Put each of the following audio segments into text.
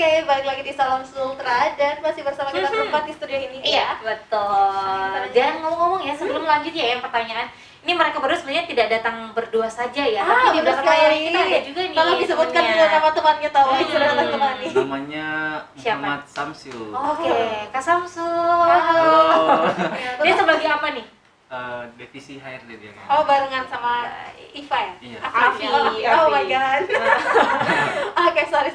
Oke, balik lagi di Salam Sultra dan masih bersama kita berempat di studio ini Iya, ya. betul. Dan ngomong-ngomong ya, sebelum lanjut ya yang pertanyaan, ini mereka berdua sebenarnya tidak datang berdua saja ya, tapi di benar belakang layar sekali. kita ada juga nih Tolong disebutkan temennya. dulu nama temannya, tahu sudah datang kemari. Namanya Siapa? Muhammad Samsul. Oke, Kak Samsu. Halo. Dia sebagai apa nih? Divisi HRD dia. Oh, barengan sama Iva ya? Iya. Afi. Oh my god. Oke, sorry.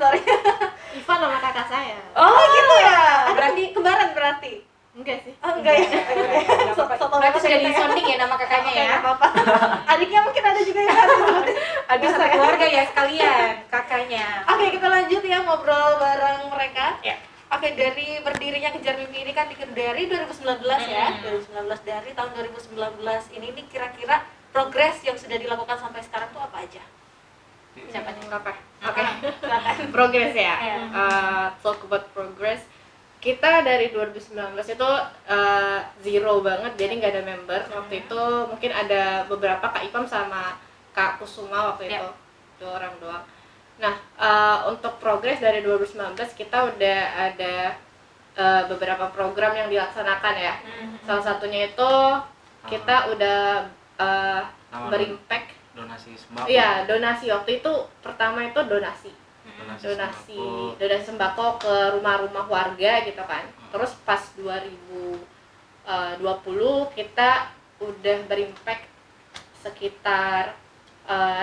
Iva nama kakak saya. Oh, gitu ya. Berarti kembaran berarti. Enggak sih. Oh, enggak ya. Berarti sudah disonding ya nama kakaknya ya? Enggak apa-apa. Adiknya mungkin ada juga yang harus disebutin. Ada satu keluarga ya sekalian, kakaknya. Oke, kita lanjut ya ngobrol bareng mereka. Ya. Oke, dari berdirinya Kejar Mimpi ini kan dari 2019 ya. 2019, dari tahun 2019 ini kira-kira progres yang sudah dilakukan sampai sekarang tuh apa aja? Siapa nih? Apa? Oke. Silakan. Progress ya. Iya. Talk about progress. Kita dari 2019 itu zero banget, jadi nggak ada member. Waktu itu mungkin ada beberapa Kak Ipam sama Kak Kusuma waktu itu, 2 orang doang. Nah, untuk progres dari 2019 kita udah ada beberapa program yang dilaksanakan ya. Salah satunya itu kita udah berimpact. Donasi sembako. Iya, donasi. Waktu itu pertama itu donasi sembako ke rumah-rumah warga gitu kan. Terus pas 2020 kita udah berimpact sekitar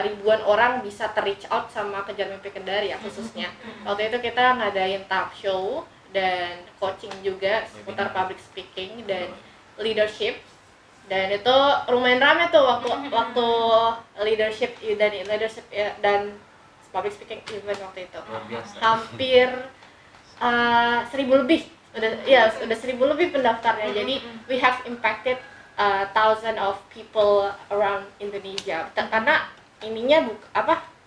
ribuan orang bisa reach out sama Kejar Mimpi Kendari ya khususnya. Waktu itu kita ngadain talk show dan coaching juga seputar public speaking dan leadership. Dan itu lumayan ramai tuh waktu leadership dan public speaking event waktu itu. Luar biasa. Hampir 1.000 lebih. Udah 1.000 lebih pendaftarnya. Jadi we have impacted thousand of people around Indonesia. Karena ininya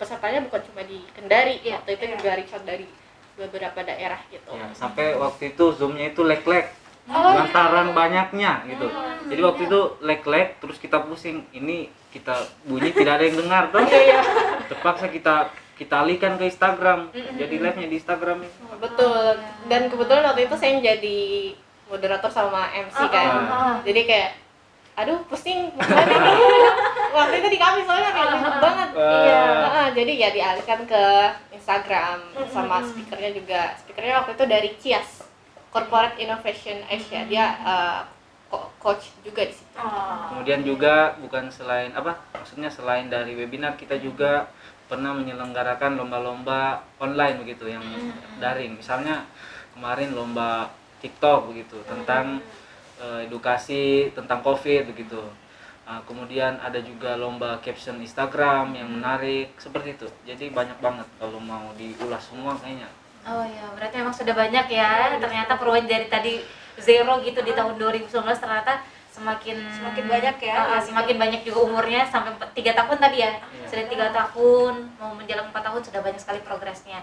pesertanya bukan cuma di Kendari. Waktu itu juga reach out dari beberapa daerah gitu. Ya, sampai waktu itu zoomnya itu lag-lag. Lantaran banyaknya gitu. Jadi waktu itu lag-lag, terus kita pusing, ini kita bunyi tidak ada yang dengar tuh. Terpaksa kita alihkan ke Instagram. Jadi live-nya di Instagram. Betul. Dan kebetulan waktu itu saya jadi moderator sama MC kan. Jadi kayak aduh pusing waktu itu di kami soalnya kayak ribet banget. Jadi ya dialihkan ke Instagram sama speakernya juga. Speakernya waktu itu dari Cias Corporate Innovation Asia, dia coach juga di situ. Kemudian juga selain dari webinar, kita juga pernah menyelenggarakan lomba-lomba online begitu yang daring. Misalnya kemarin lomba TikTok begitu tentang edukasi tentang COVID begitu. Kemudian ada juga lomba caption Instagram yang menarik seperti itu. Jadi banyak banget kalau mau diulas semua kayaknya. Oh ya, berarti memang sudah banyak ya. Ternyata perubahan dari tadi zero gitu di tahun 2019 ternyata semakin banyak ya. Semakin banyak juga umurnya sampai 3 tahun tadi ya. Sudah 3 tahun, mau menjelang 4 tahun sudah banyak sekali progresnya.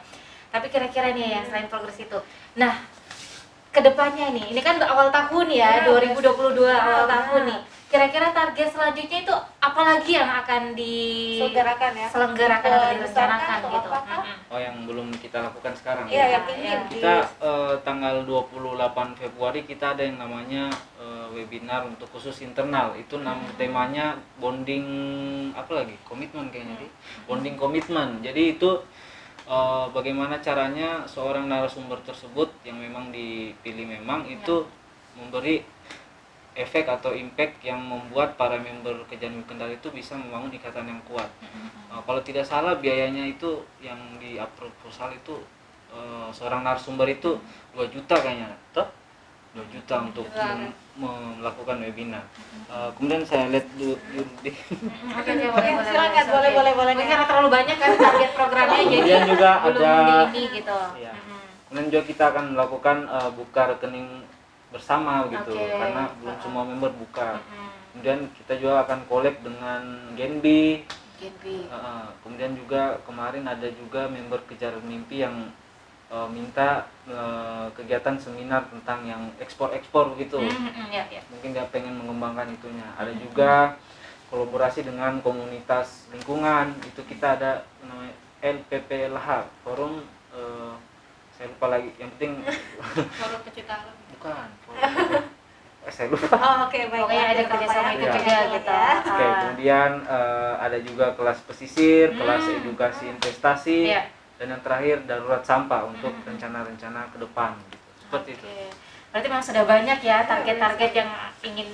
Tapi kira-kira nih ya, selain progres itu. Nah, kedepannya nih, ini kan awal tahun ya, 2022 awal tahun nih. Kira-kira target selanjutnya itu apalagi yang akan diselenggarakan atau direncanakan gitu? Oh, yang belum kita lakukan sekarang. Iya, yang ingin Kita tanggal 28 Februari kita ada yang namanya webinar untuk khusus internal. Itu temanya bonding komitmen kayaknya sih. Bonding komitmen. Jadi itu bagaimana caranya seorang narasumber tersebut yang memang dipilih itu memberi efek atau impact yang membuat para member Kejar Mimpi Kendari itu bisa membangun ikatan yang kuat. Kalau tidak salah biayanya itu yang di approve proposal itu seorang narasumber itu 2 juta kayaknya, toh 2 juta untuk melakukan webinar. Kemudian saya lihat dulu di Oke, silakan, boleh. Karena terlalu banyak kan target programnya, jadi kemudian juga belum ada ini gitu. ya. Kemudian juga kita akan melakukan buka rekening bersama gitu, karena belum semua member buka. Kemudian kita juga akan collab dengan Genbi. Kemudian juga kemarin ada juga member Kejar Mimpi yang minta kegiatan seminar tentang yang ekspor gitu. Mungkin dia pengen mengembangkan itunya. Ada juga kolaborasi dengan komunitas lingkungan, itu kita ada namanya LPPLH, Forum Saya lupa lagi. Yang penting Forum pecinta alam. bukan. Saya lupa. Oh, oke, baik. Pokoknya ada Bapak kerjasama ya. itu Iya. juga gitu. Oke, kemudian ada juga kelas pesisir, kelas edukasi investasi, Iya. dan yang terakhir darurat sampah untuk rencana-rencana ke depan. Gitu. Seperti itu. Oke. Berarti memang sudah banyak ya target-target yang ingin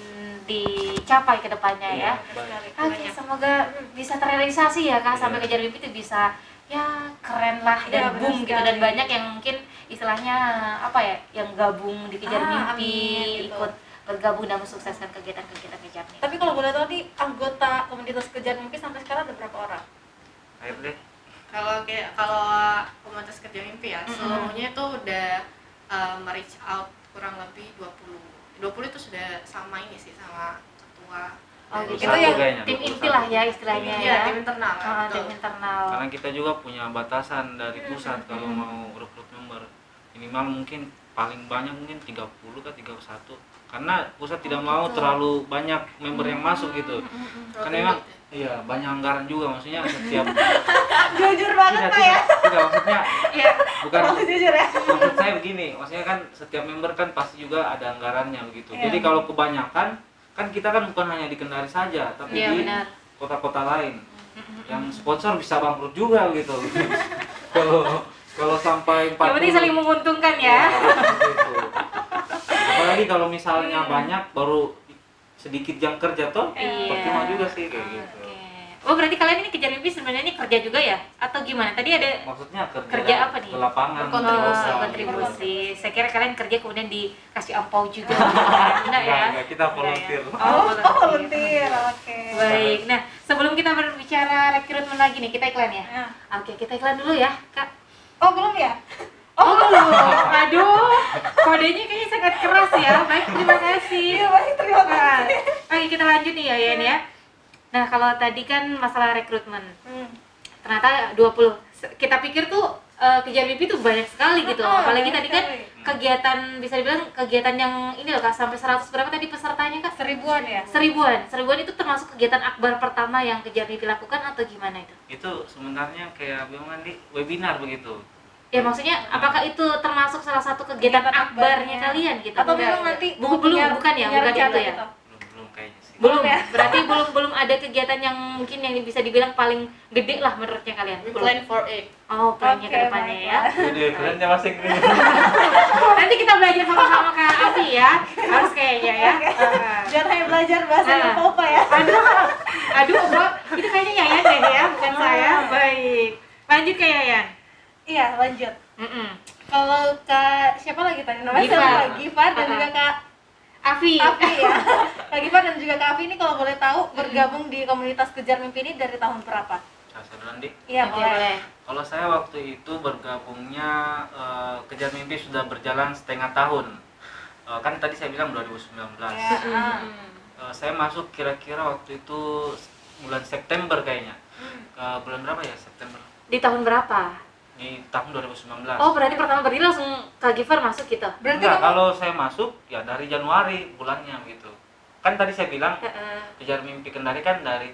dicapai ke depannya ya. Baik. Oke, semoga bisa terrealisasi ya Kak, sampai Iya. kejar mimpi itu bisa ya keren lah Iya, dan benar boom gitu, sekali. dan banyak yang mungkin istilahnya apa ya, yang gabung di kejar mimpi, amin, gitu. ikut bergabung dan mensukseskan kegiatan-kegiatan kejar mimpi. Tapi kalau boleh tahu nih, anggota komunitas kejar mimpi sampai sekarang ada berapa orang? Ayo deh. Kalau komunitas kerja mimpi ya, seluruhnya itu udah reach out kurang lebih 20 itu sudah sama ini sih, sama ketua. Oh, Dan- gitu. Itu yang kayaknya, Tim 21. inti lah ya istilahnya Iya, ya. tim internal. Ah, betul. tim internal. Karena kita juga punya batasan dari pusat kalau mau rekrut member. Minimal mungkin paling banyak mungkin 30 ke 31. Karena pusat tidak mau terlalu banyak member yang masuk gitu. Karena memang iya banyak anggaran juga, maksudnya setiap Jujur banget tidak, Pak ya. tidak, maksudnya Iya. bukan Jujur ya. maksud saya begini, maksudnya kan setiap member kan pasti juga ada anggarannya begitu. Iya. Jadi kalau kebanyakan kan kita kan bukan hanya di Kendari saja, tapi Iya, di benar. kota-kota lain yang sponsor bisa bangkrut juga gitu. Kalau sampai 40. Yang penting saling menguntungkan ya. Gitu. Apalagi kalau misalnya banyak baru sedikit yang kerja toh, Iya. percuma juga sih kayak gitu. Oke. Oh, berarti kalian ini kejar mimpi sebenarnya ini kerja juga ya? Atau gimana? Tadi ada Maksudnya Kerja apa nih? Ke lapangan. Kontribusi. Oh, kontribusi. Saya kira kalian kerja kemudian dikasih ampau juga. Enggak ya? Enggak, kita volunteer. Oh, Volunteer, oke. Baik. Nah, sebelum kita berbicara rekrutmen lagi nih, kita iklan ya. Ya. Oke, kita iklan dulu ya, Kak. Oh, belum ya? Oh, belum. Aduh, kodenya kayaknya sangat keras ya. Baik, terima kasih. Iya, baik, terima Nah, kasih. oke, kita lanjut nih ya, Yan ya. Nah, kalau tadi kan masalah rekrutmen. Ternyata 20. Kita pikir tuh kejar mimpi tuh banyak sekali gitu. Apalagi banyak tadi kan sekali. kegiatan, bisa dibilang kegiatan yang ini loh Kak, sampai 100 berapa tadi pesertanya Kak? Seribuan ya? Seribuan itu termasuk kegiatan akbar pertama yang kejar mimpi lakukan atau gimana itu? Itu sebenarnya kayak bilang di webinar begitu. Ya maksudnya apakah itu termasuk salah satu kegiatan akbarnya kalian gitu? Atau Enggak, memang enggak. nanti bukan punya ya, bukan rencana itu ya. gitu? Belum kayaknya sih. Belum ya? Berarti belum ada kegiatan yang mungkin yang bisa dibilang paling gede lah menurutnya kalian. We Belum. plan for it. Oh, plannya Oke, ke depannya ya. baiklah. Jadi kerennya bahasa Inggris. Nanti kita belajar sama-sama Kak Afi ya. Harus kayaknya ya. Jangan hanya belajar bahasa Nah. Eropa ya. Aduh, Mbak, itu kayaknya Yayan deh ya, bukan saya. Baik. Lanjut ke Yayan. Iya, lanjut. Mm-mm. Kalau Kak siapa lagi tadi namanya? Gifar. Siapa? Gifar dan Ah. juga Kak Afi. Afi ya. Kak Gifar dan juga Kak Afi ini kalau boleh tahu bergabung di komunitas Kejar Mimpi ini dari tahun berapa? Saya duluan, Dik. Iya, Oke, boleh. boleh. Kalau saya waktu itu bergabungnya Kejar Mimpi sudah berjalan setengah tahun. Kan tadi saya bilang 2019. Ya, Saya masuk kira-kira waktu itu bulan September kayaknya. Bulan berapa ya September? Di tahun berapa? Di tahun 2019. Oh, berarti pertama berdiri langsung Kak Gifar masuk gitu. Berarti Enggak, kamu kalau saya masuk ya dari Januari bulannya gitu. Kan tadi saya bilang Heeh. Kejar Mimpi Kendari kan dari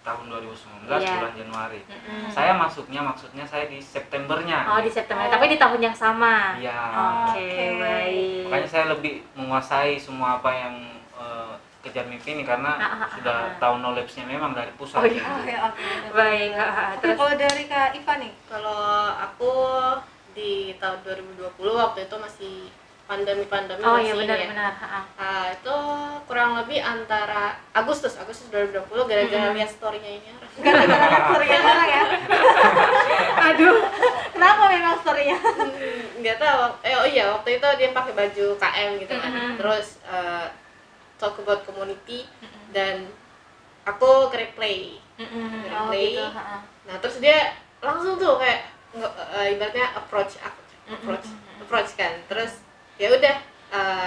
tahun 2019 Iya. bulan Januari. Mm-mm. Saya masuknya maksudnya saya di Septembernya. Oh, di September. Tapi di tahun yang sama. Iya. Oke, baik. Makanya saya lebih menguasai semua apa yang Kejar Mimpi ini karena sudah tahu knowledge-nya memang dari pusat. Oh, iya. Oh, ya, oke. Baik. Oke, Terus kalau dari Kak Iva nih, Kalau aku di tahun 2020 waktu itu masih pandemi oh masih iya ini ya. benar. Ha-ha. Itu kurang lebih antara Agustus 2020 gara-gara lihat story-nya ini. gara-gara lihat story-nya orang ya. Aduh. Kenapa memang story-nya? Nggak tahu. Oh iya, waktu itu dia pakai baju KM gitu kan. Terus talk about community dan aku ke-replay. Mm-mm. Oh, Play. gitu. Ha-ha. Nah, terus dia langsung tuh kayak ibaratnya approach kan. Terus ya udah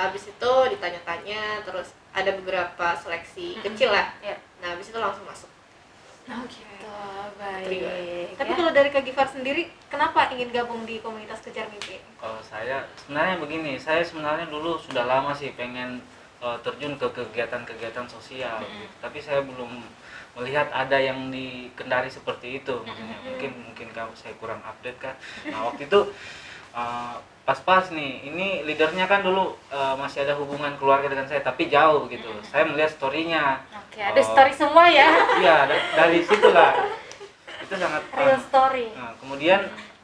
habis itu ditanya-tanya, terus ada beberapa seleksi kecil lah. Iya. Nah, habis itu langsung masuk. Oh gitu, baik. Tapi Ya. kalau dari Kak Gifar sendiri, kenapa ingin gabung di komunitas Kejar Mimpi? Kalau saya sebenarnya begini, saya sebenarnya dulu sudah lama sih pengen terjun ke kegiatan-kegiatan sosial, gitu. Tapi saya belum melihat ada yang di Kendari seperti itu. Maksudnya mungkin kalau saya kurang update kan. Nah waktu itu pas-pas nih, ini leadernya kan dulu masih ada hubungan keluarga dengan saya tapi jauh gitu. Saya melihat story-nya. Oke, ada story semua ya. Iya, dari situlah itu sangat Real story. Nah, kemudian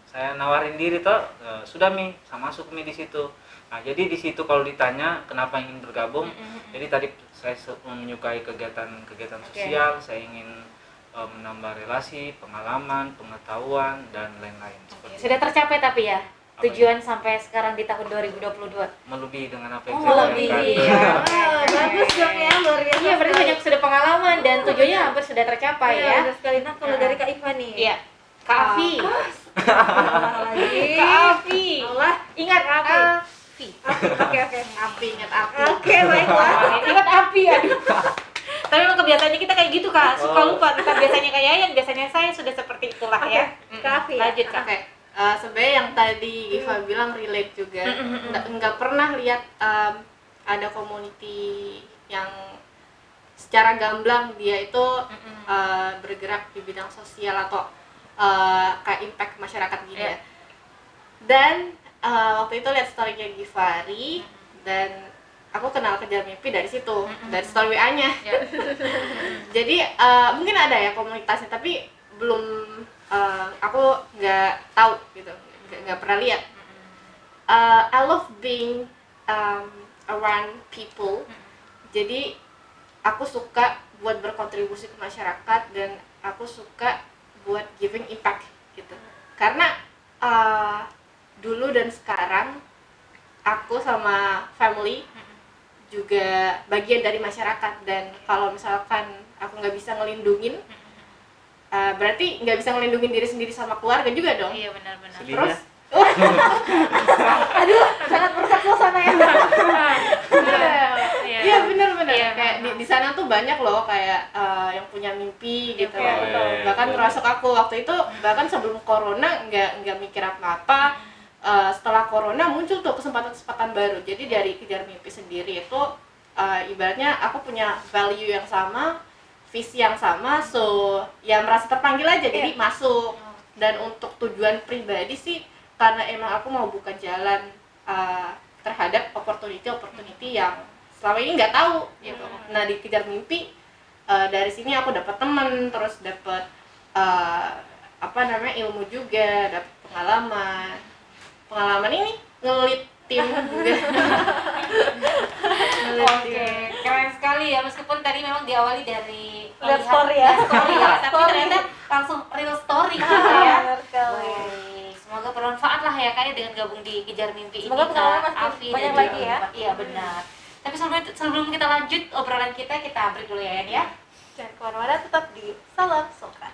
saya nawarin diri toh, sudah Mi, saya masuk Mi di situ. Nah, jadi di situ kalau ditanya kenapa ingin bergabung, jadi tadi saya menyukai kegiatan sosial, saya ingin menambah relasi, pengalaman, pengetahuan dan lain-lain. Oke, sudah tercapai tapi ya tujuan sampai sekarang di tahun 2022. Melebihi dengan apa yang saya Melebihi. bayangkan. Bagus dong ya, luar biasa. Iya, berarti banyak sudah pengalaman dan tujuannya hampir sudah tercapai Iya, ya. benar sekali. Nah, kalau dari Kak Iva nih. Iya. Kak Afi. Lagi. Kak Afi. Allah. Ingat Afi. Afi. Oke, oke. Api, ingat api. Oke, baiklah. Ingat Afi, aduh. Tapi memang kebiasaannya kita kayak gitu Kak, suka lupa. Kita biasanya kayak Yayan, biasanya saya sudah seperti itulah ya. Kak Afi ya? Lanjut Kak. Oke, sebenarnya yang tadi Giva bilang relate juga. Nggak pernah lihat ada community yang secara gamblang dia itu bergerak di bidang sosial atau kayak impact masyarakat gitu ya. Dan waktu itu lihat story-nya Givari dan aku kenal Kejar Mimpi dari situ, dari story WA-nya. Jadi mungkin ada ya komunitasnya, tapi belum aku nggak tahu gitu, nggak pernah lihat. I love being around people. Jadi aku suka buat berkontribusi ke masyarakat dan aku suka buat giving impact gitu. Karena dulu dan sekarang aku sama family juga bagian dari masyarakat, dan kalau misalkan aku nggak bisa ngelindungin, berarti nggak bisa ngelindungin diri sendiri sama keluarga juga dong. Iya benar-benar. Sedih Terus Aduh, sangat merusak suasana ya. iya benar-benar Iya, kayak di sana tuh banyak loh kayak yang punya mimpi gitu. Iya, Bahkan iya. termasuk aku waktu itu, bahkan sebelum corona nggak mikir apa-apa. Setelah corona muncul tuh kesempatan-kesempatan baru. Jadi dari Kejar Mimpi sendiri itu ibaratnya aku punya value yang sama, visi yang sama, so ya merasa terpanggil aja jadi masuk. Dan untuk tujuan pribadi sih karena emang aku mau buka jalan terhadap opportunity yang selama ini nggak tahu gitu. Nah di Kejar Mimpi dari sini aku dapat teman, terus dapat ilmu juga, dapat pengalaman ini ngelit tim juga. Oke, keren sekali ya, meskipun tadi memang diawali dari Lihat story ya. story ya, tapi Story. ternyata langsung real story gitu ya. Benar sekali. Wih, semoga bermanfaat lah ya kayak dengan gabung di Kejar Mimpi Semoga ini pengalaman Kak makin Afi dan banyak juga lagi ya. Mbak. Iya benar. Tapi sebelum kita lanjut obrolan kita break dulu ya Yan ya. Jangan kemana-mana, tetap di Salam Sokra.